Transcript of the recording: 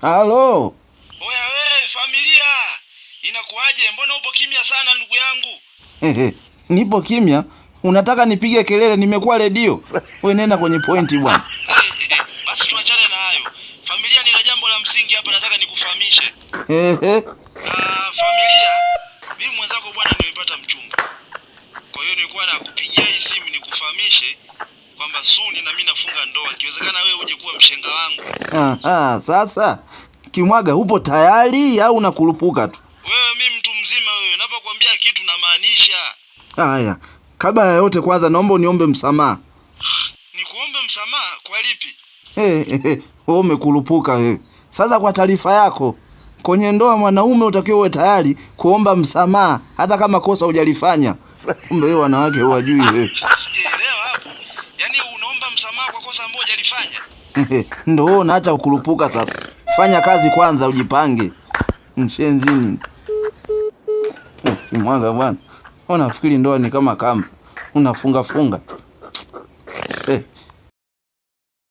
Halo. Oya wewe familia. Inakuaje? Mbona upo kimya sana ndugu yangu? Nipo kimya? Unataka nipige kelele? Nimekuwa redio. Wewe nenda kwenye pointi bwana. Basi tuachane na hayo. Familia, nina jambo la msingi hapa nataka nikufahamishe. Familia, mimi mwenzako bwana nimepata mchumba. Kwa hiyo nilikuwa nakupigia hii simu nikufahamishe kwamba suni na mimi nafunga ndoa. Ikiwezekana wewe uje kuwa mshenga wangu. Sasa Kimwaga, upo tayari au unakurupuka tu? Wewe mimi mtu mzima wewe, napokuambia kitu na maanisha. Haya, kabla ya yote kwanza naomba uniombe msamaha. Nikuombe msamaha kwa lipi? Wewe umekurupuka wewe. Sasa kwa taarifa yako, kwenye ndoa mwanaume utakiwa uwe tayari kuomba msamaha hata kama kosa hujalifanya. Kumbe wewe wanawake hawajui wewe. Sijaelewa hapo. Yaani unaomba msamaha kwa kosa ambalo hujalifanya? Ndio wewe unaacha kukurupuka sasa. Fanya kazi kwanza ujipange. Mshenzini. Kimwaga bwana. Unafikiri ndoa ni kama kamba. Unafunga funga.